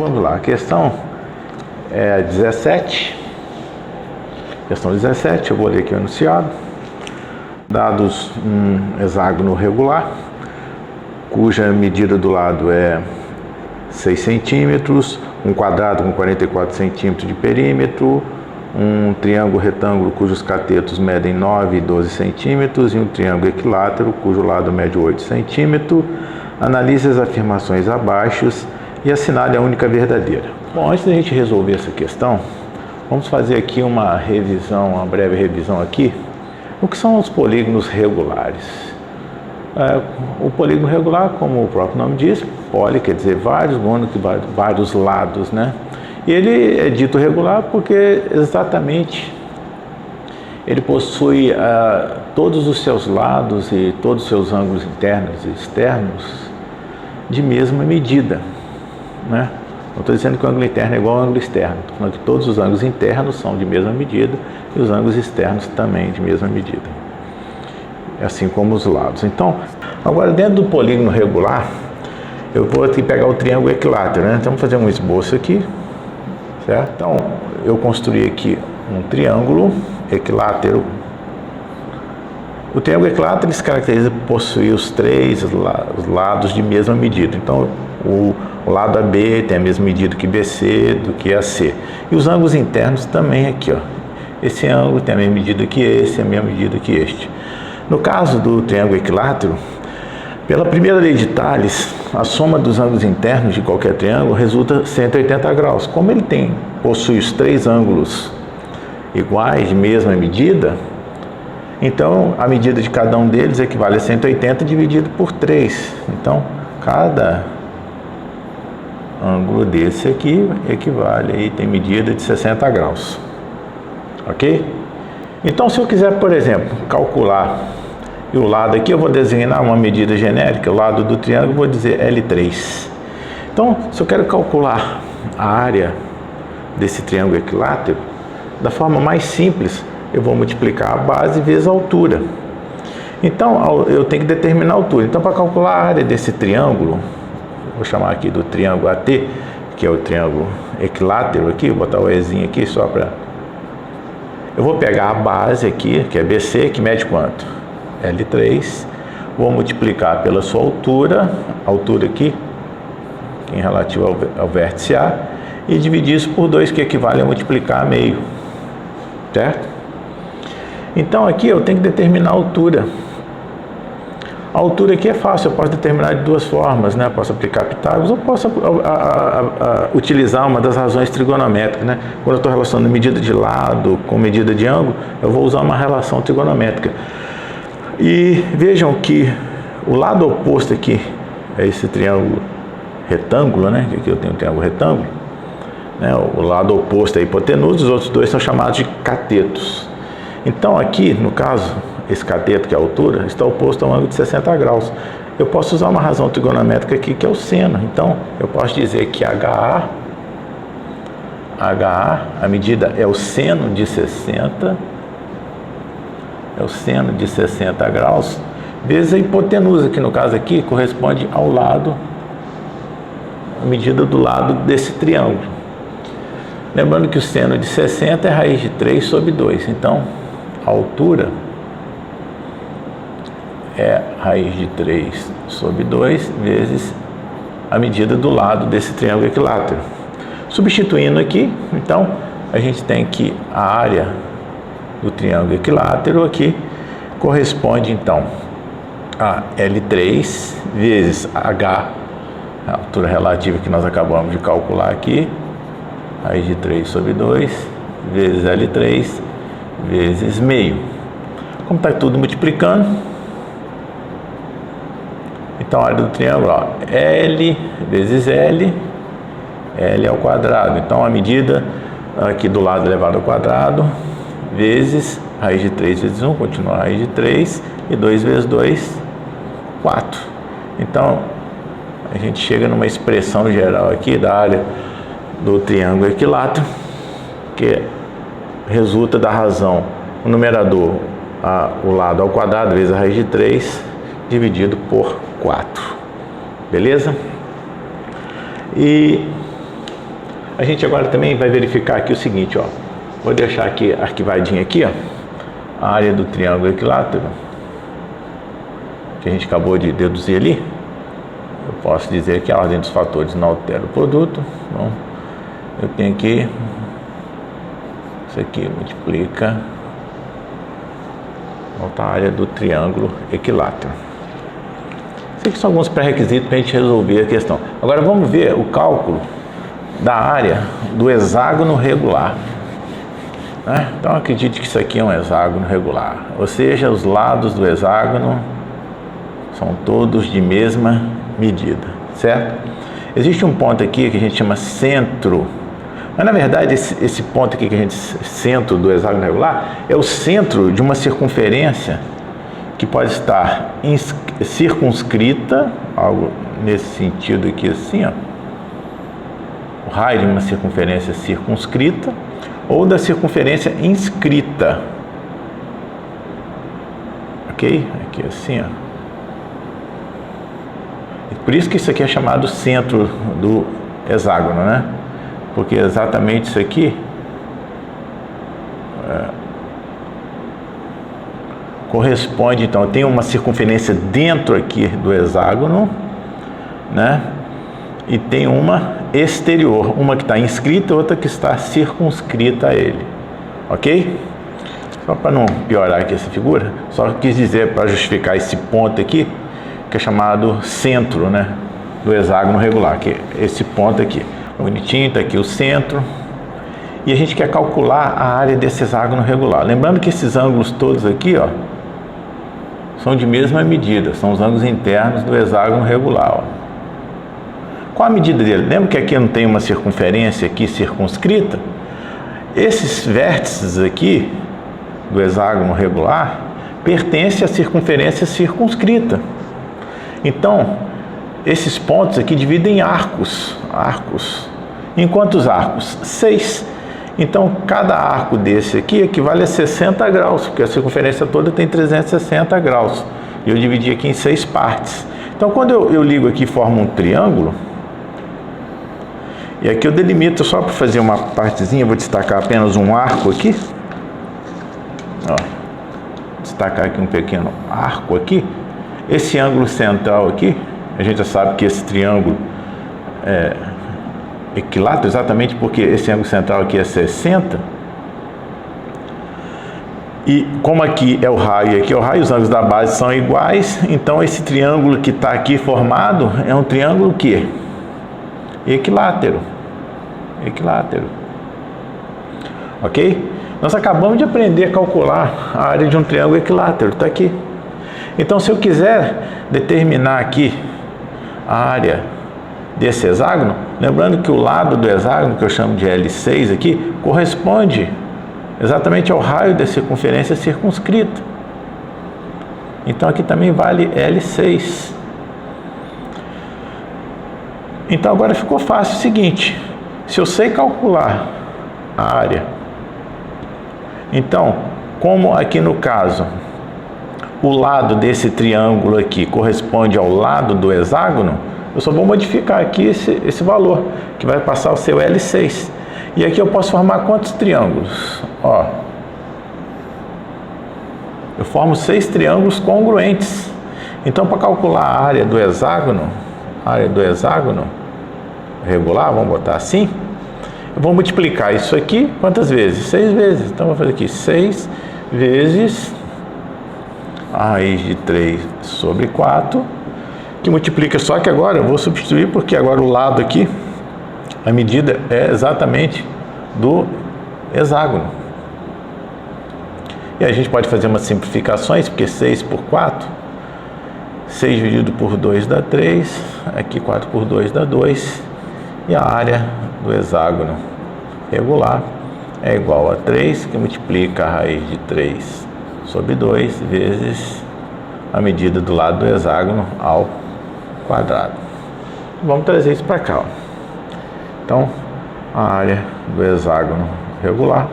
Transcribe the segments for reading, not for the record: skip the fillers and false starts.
vamos lá, a questão é 17. Questão 17, eu vou ler aqui o enunciado. Dados um hexágono regular, cuja medida do lado é 6 centímetros, um quadrado com 44 centímetros de perímetro, um triângulo retângulo cujos catetos medem 9 e 12 centímetros e um triângulo equilátero cujo lado mede 8 centímetros. Analise as afirmações abaixo e assinale a única verdadeira. Bom, antes da gente resolver essa questão, vamos fazer aqui uma revisão, uma breve revisão aqui. O que são os polígonos regulares? O polígono regular, como o próprio nome diz, poli quer dizer vários, mono que vários lados, né? E ele é dito regular porque exatamente ele possui todos os seus lados e todos os seus ângulos internos e externos de mesma medida, né? Não estou dizendo que o ângulo interno é igual ao ângulo externo, estou falando que todos os ângulos internos são de mesma medida e os ângulos externos também de mesma medida, assim como os lados. Então, agora dentro do polígono regular, eu vou aqui pegar o triângulo equilátero, né? Então, vamos fazer um esboço aqui, certo? Então, eu construí aqui um triângulo equilátero. O triângulo equilátero se caracteriza por possuir os três lados de mesma medida. Então, o lado AB tem a mesma medida que BC do que AC. E os ângulos internos também aqui, ó. Esse ângulo tem a mesma medida que esse, a mesma medida que este. No caso do triângulo equilátero, pela primeira lei de Tales, a soma dos ângulos internos de qualquer triângulo resulta 180 graus. Como ele possui os três ângulos iguais, de mesma medida, então a medida de cada um deles equivale a 180 dividido por 3. Então, cada ângulo desse aqui equivale, aí tem medida de 60 graus. Ok? Então, se eu quiser, por exemplo, calcular e o lado aqui, eu vou designar uma medida genérica, o lado do triângulo, vou dizer L3. Então, se eu quero calcular a área desse triângulo equilátero, da forma mais simples, eu vou multiplicar a base vezes a altura. Então, eu tenho que determinar a altura. Então, para calcular a área desse triângulo, vou chamar aqui do triângulo AT, que é o triângulo equilátero aqui, vou botar o Ezinho aqui só para... Eu vou pegar a base aqui, que é BC, que mede quanto? L3, vou multiplicar pela sua altura, a altura aqui, em relativo ao vértice A, e dividir isso por 2, que equivale a multiplicar meio, certo? Então aqui eu tenho que determinar a altura. A altura aqui é fácil, eu posso determinar de duas formas, né? Eu posso aplicar Pitágoras ou posso utilizar uma das razões trigonométricas, né? Quando eu estou relacionando medida de lado com medida de ângulo, eu vou usar uma relação trigonométrica. E vejam que o lado oposto aqui é esse triângulo retângulo, né? Aqui eu tenho um triângulo retângulo, né? O lado oposto é a hipotenusa, os outros dois são chamados de catetos. Então aqui, no caso, esse cateto, que é a altura, está oposto a um ângulo de 60 graus. Eu posso usar uma razão trigonométrica aqui, que é o seno. Então, eu posso dizer que HA, a medida é o seno de 60, graus, vezes a hipotenusa, que no caso aqui corresponde ao lado, a medida do lado desse triângulo. Lembrando que o seno de 60 é raiz de 3 sobre 2. Então, a altura é raiz de 3 sobre 2 vezes a medida do lado desse triângulo equilátero. Substituindo aqui, então, a gente tem que a área do triângulo equilátero aqui corresponde, então, a L3 vezes H, a altura relativa que nós acabamos de calcular aqui, raiz de 3 sobre 2, vezes L3, vezes meio. Como está tudo multiplicando, então a área do triângulo, ó, L vezes L ao quadrado. Então a medida aqui do lado elevado ao quadrado, vezes raiz de 3 vezes 1, continua a raiz de 3, e 2 vezes 2, 4. Então a gente chega numa expressão geral aqui da área do triângulo equilátero, que resulta da razão, o numerador, o lado ao quadrado vezes a raiz de 3, dividido por 4. Beleza? E A gente agora também vai verificar aqui o seguinte, ó. Vou deixar aqui arquivadinho aqui, ó, a área do triângulo equilátero, que a gente acabou de deduzir ali. Eu posso dizer que a ordem dos fatores não altera o produto. Então, eu tenho aqui, isso aqui multiplica a área do triângulo equilátero. Esses aqui são alguns pré-requisitos para a gente resolver a questão. Agora vamos ver o cálculo da área do hexágono regular. Então acredite que isso aqui é um hexágono regular, ou seja, os lados do hexágono são todos de mesma medida, certo? Existe um ponto aqui que a gente chama centro, mas na verdade esse ponto aqui que a gente, centro do hexágono regular, é o centro de uma circunferência que pode estar circunscrita, algo nesse sentido aqui assim, ó, o raio de uma circunferência circunscrita, ou da circunferência inscrita, ok? Aqui assim, ó. Por isso que isso aqui é chamado centro do hexágono, né? Porque exatamente isso aqui corresponde, então, tem uma circunferência dentro aqui do hexágono, né? E tem uma exterior, uma que está inscrita, outra que está circunscrita a ele, ok? Só para não piorar aqui essa figura, só quis dizer para justificar esse ponto aqui, que é chamado centro, né, do hexágono regular, que é esse ponto aqui. Bonitinho, está aqui o centro. E a gente quer calcular a área desse hexágono regular. Lembrando que esses ângulos todos aqui, ó, são de mesma medida, são os ângulos internos do hexágono regular, ó. Qual a medida dele? Lembra que aqui não tem uma circunferência aqui circunscrita? Esses vértices aqui do hexágono regular pertencem à circunferência circunscrita. Então, esses pontos aqui dividem em arcos. Em quantos arcos? 6. Então, cada arco desse aqui equivale a 60 graus, porque a circunferência toda tem 360 graus. E eu dividi aqui em 6 partes. Então, quando eu ligo aqui e formo um triângulo, e aqui eu delimito só para fazer uma partezinha, vou destacar apenas um arco aqui. Ó, destacar aqui um pequeno arco aqui. Esse ângulo central aqui, a gente já sabe que esse triângulo é equilátero, exatamente porque esse ângulo central aqui é 60. E como aqui é o raio e aqui é o raio, os ângulos da base são iguais, então esse triângulo que está aqui formado é um triângulo que equilátero. Ok? Nós acabamos de aprender a calcular a área de um triângulo equilátero, está aqui. Então, se eu quiser determinar aqui a área desse hexágono, lembrando que o lado do hexágono, que eu chamo de L6 aqui, corresponde exatamente ao raio da circunferência circunscrita. Então, aqui também vale L6. Então, agora ficou fácil o seguinte: se eu sei calcular a área, então, como aqui no caso, o lado desse triângulo aqui corresponde ao lado do hexágono, eu só vou modificar aqui esse valor, que vai passar a ser o L6. E aqui eu posso formar quantos triângulos? Ó, eu formo 6 triângulos congruentes. Então, para calcular a área do hexágono regular, vamos botar assim, eu vou multiplicar isso aqui quantas vezes? 6 vezes. Então, eu vou fazer aqui 6 vezes a raiz de 3 sobre 4, que multiplica, só que agora eu vou substituir, porque agora o lado aqui, a medida é exatamente do hexágono. E a gente pode fazer umas simplificações, porque 6 por 4, 6 dividido por 2 dá 3, aqui 4 por 2 dá 2, e a área do hexágono regular é igual a 3, que multiplica a raiz de 3 sobre 2 vezes a medida do lado do hexágono ao quadrado. Vamos trazer isso para cá, ó. Então, a área do hexágono regular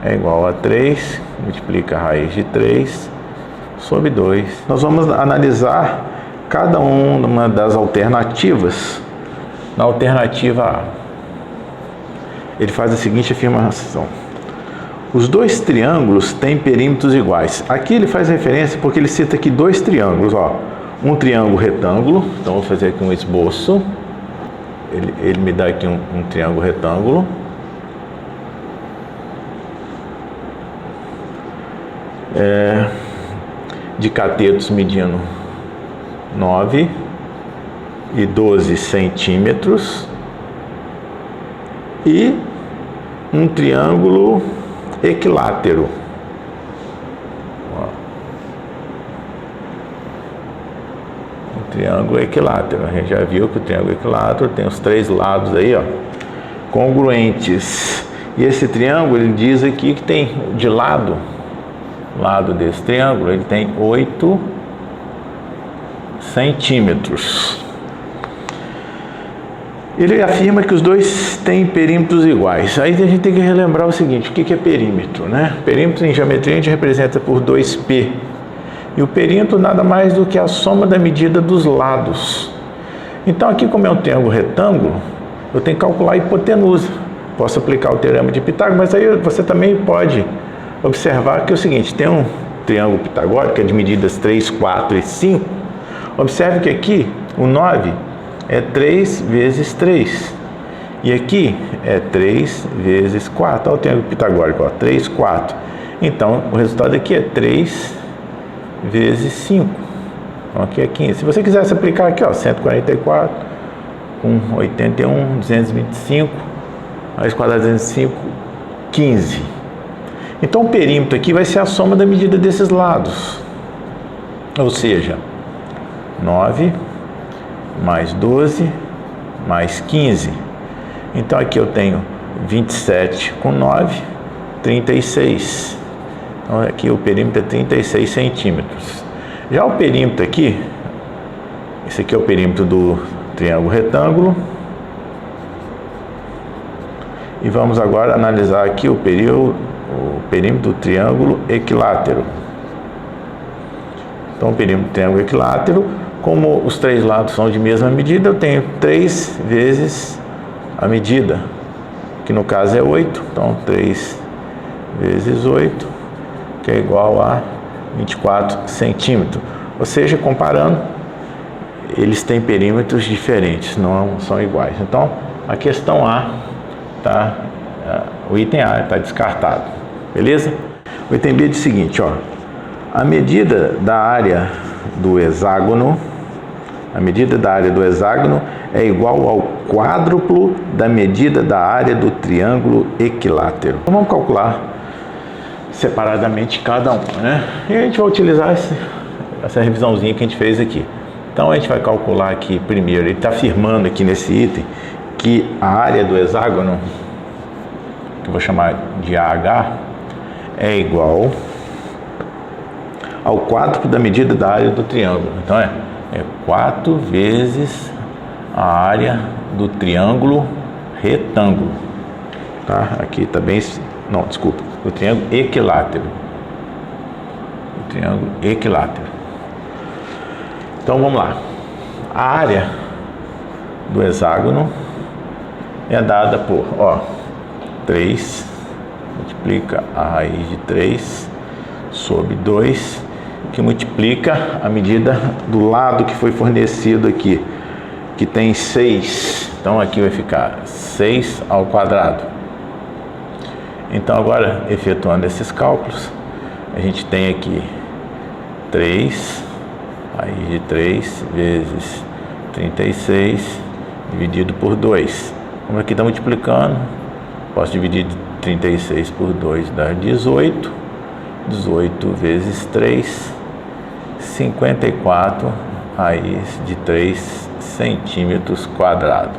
é igual a 3, multiplica a raiz de 3 sobre 2. Nós vamos analisar cada uma das alternativas. Na alternativa A, ele faz a seguinte afirmação: os dois triângulos têm perímetros iguais. Aqui ele faz referência porque ele cita aqui dois triângulos, ó. Um triângulo retângulo, então vou fazer aqui um esboço. Ele me dá aqui um triângulo retângulo. De catetos medindo 9 e 12 centímetros. E um triângulo equilátero. Um triângulo equilátero. A gente já viu que o triângulo equilátero tem os três lados aí, ó, congruentes. E esse triângulo, ele diz aqui que tem de lado desse triângulo, ele tem 8 centímetros. Ele afirma que os dois têm perímetros iguais. Aí a gente tem que relembrar o seguinte: o que é perímetro, né? Perímetro em geometria a gente representa por 2π. E o perímetro nada mais do que a soma da medida dos lados. Então aqui, como é um triângulo retângulo, eu tenho que calcular a hipotenusa. Posso aplicar o teorema de Pitágoras, mas aí você também pode observar que é o seguinte: tem um triângulo pitagórico que é de medidas 3, 4 e 5. Observe que aqui o 9 é 3 vezes 3. E aqui é 3 vezes 4. Olha o triângulo pitagórico, ó, 3, 4. Então, o resultado aqui é 3 vezes 5. Então, aqui é 15. Se você quisesse aplicar aqui, ó, 144 com 81, 225, raiz quadrada de 205, 15. Então, o perímetro aqui vai ser a soma da medida desses lados. Ou seja, 9 mais 12 mais 15. Então aqui eu tenho 27 com 9, 36. Então aqui o perímetro é 36 centímetros. Já o perímetro aqui, esse aqui é o perímetro do triângulo retângulo. E vamos agora analisar aqui o perímetro do triângulo equilátero. Então o perímetro do triângulo equilátero, como os três lados são de mesma medida, eu tenho 3 vezes a medida, que no caso é 8. Então 3 vezes 8, que é igual a 24 centímetros. Ou seja, comparando, eles têm perímetros diferentes, não são iguais. Então a questão A, o item A está descartado. Beleza? O item B diz o seguinte, ó: a medida da área do hexágono é igual ao quádruplo da medida da área do triângulo equilátero. Então vamos calcular separadamente cada um, né? E a gente vai utilizar essa revisãozinha que a gente fez aqui. Então a gente vai calcular aqui primeiro, ele está afirmando aqui nesse item que a área do hexágono, que eu vou chamar de AH, é igual ao quádruplo da medida da área do triângulo. Então é 4 vezes a área do triângulo retângulo. Tá? Aqui está bem... Não, desculpa. O triângulo equilátero. O triângulo equilátero. Então vamos lá. A área do hexágono é dada por, 3, multiplica a raiz de 3 sobre 2, que multiplica a medida do lado que foi fornecido aqui, que tem 6. Então aqui vai ficar 6 ao quadrado. Então agora, efetuando esses cálculos, a gente tem aqui 3, raiz de 3 vezes 36, dividido por 2. Como aqui está multiplicando, posso dividir 36 por 2, dá 18. 18 vezes 3, 54 raiz de 3 centímetros quadrados.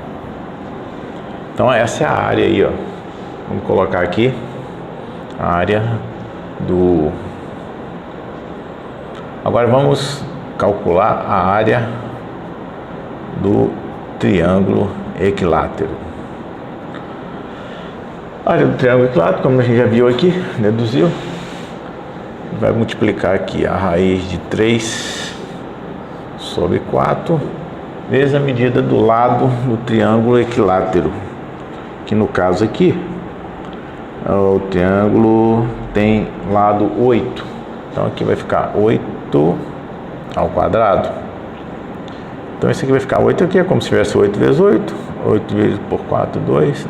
Então essa é a área aí, ó. Vamos colocar aqui a área do... Agora vamos calcular a área do triângulo equilátero. A área do triângulo equilátero, como a gente já viu aqui, deduziu, vai multiplicar aqui a raiz de 3 sobre 4 vezes a medida do lado do triângulo equilátero. que no caso aqui, o triângulo tem lado 8. Então aqui vai ficar 8 ao quadrado. Então isso aqui vai ficar 8 aqui, é como se tivesse 8 vezes 8. 8 vezes por 4, 2,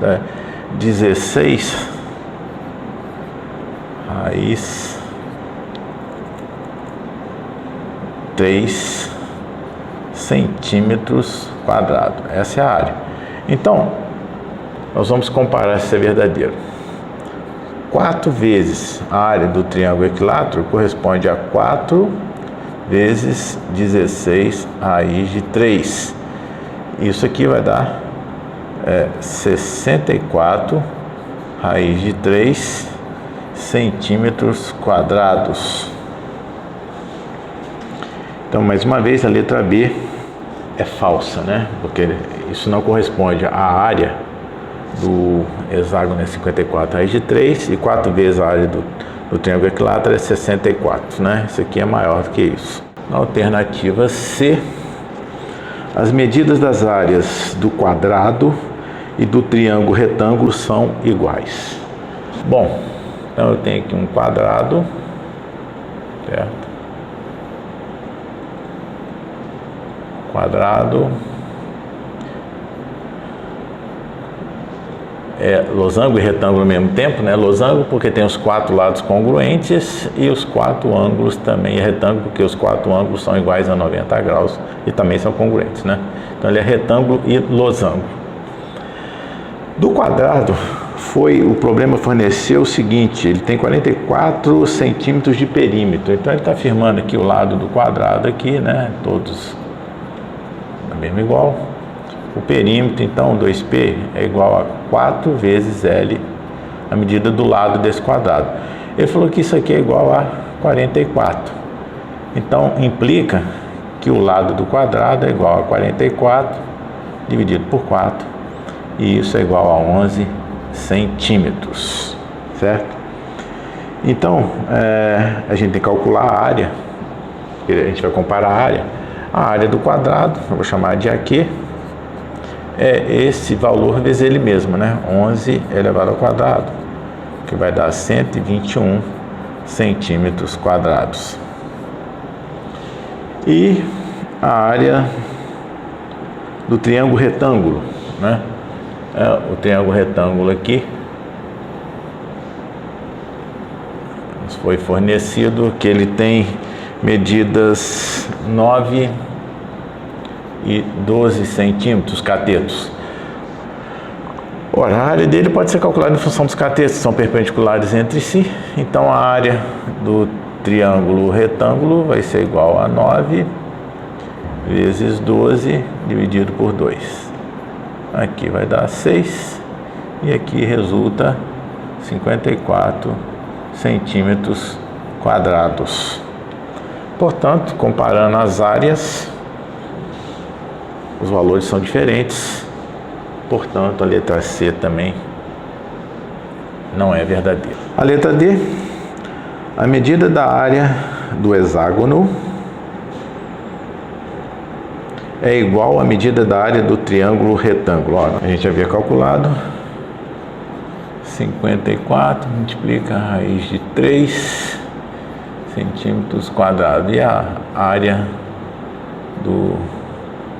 16 raiz 3 centímetros quadrados. Essa é a área. Então, nós vamos comparar se é verdadeiro. 4 vezes a área do triângulo equilátero corresponde a 4 vezes 16 raiz de 3. Isso aqui vai dar 64 raiz de 3 centímetros quadrados. Então, mais uma vez, a letra B é falsa, né? Porque isso não corresponde à área do hexágono, é 54 raiz de 3, e 4 vezes a área do triângulo equilátero é 64, né? Isso aqui é maior do que isso. Na alternativa C, as medidas das áreas do quadrado e do triângulo retângulo são iguais. Bom, então eu tenho aqui um quadrado, certo? Quadrado é losango e retângulo ao mesmo tempo, né? Losango porque tem os 4 lados congruentes e os 4 ângulos também é retângulo porque os 4 ângulos são iguais a 90 graus e também são congruentes, né? Então ele é retângulo e losango. Do quadrado, o problema forneceu o seguinte: ele tem 44 centímetros de perímetro. Então ele está afirmando aqui o lado do quadrado aqui, né? Todos mesmo igual. O perímetro, então, 2P é igual a 4 vezes L, a medida do lado desse quadrado. Ele falou que isso aqui é igual a 44. Então, implica que o lado do quadrado é igual a 44 dividido por 4. E isso é igual a 11 centímetros, certo? Então, a gente tem que calcular a área. A gente vai comparar a área. A área do quadrado, eu vou chamar de AQ, é esse valor vezes ele mesmo, né? 11 elevado ao quadrado, que vai dar 121 centímetros quadrados. E a área do triângulo retângulo, né? O triângulo retângulo aqui nos foi fornecido que ele tem medidas 9 e 12 centímetros catetos. Ora, a área dele pode ser calculada em função dos catetos, que são perpendiculares entre si. Então a área do triângulo retângulo vai ser igual a 9 vezes 12 dividido por 2. Aqui vai dar 6 e aqui resulta 54 centímetros quadrados. Portanto, comparando as áreas, os valores são diferentes. Portanto, a letra C também não é verdadeira. A letra D, a medida da área do hexágono é igual à medida da área do triângulo retângulo. Ó, a gente havia calculado 54 multiplica a raiz de 3 centímetros quadrados, e a área do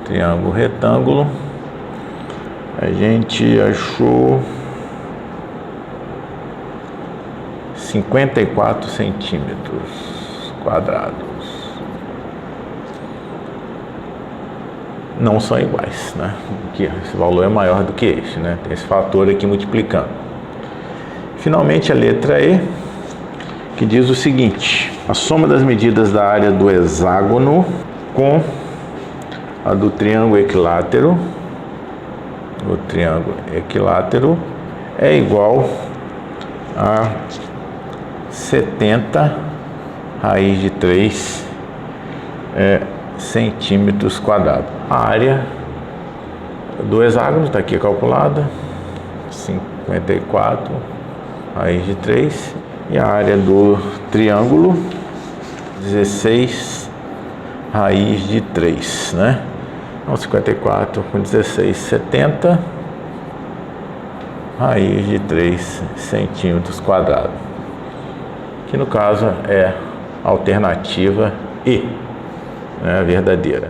triângulo retângulo a gente achou 54 centímetros quadrados. Não são iguais, né? Aqui, esse valor é maior do que este, né? Tem esse fator aqui multiplicando. Finalmente, a letra E, que diz o seguinte: a soma das medidas da área do hexágono com a do triângulo equilátero, é igual a 70 raiz de 3 centímetros quadrados. A área do hexágono está aqui calculada, 54 raiz de 3, e a área do triângulo 16 raiz de 3, né? Então 54 com 16, 70 raiz de 3 centímetros quadrados, que no caso é a alternativa E, né, verdadeira.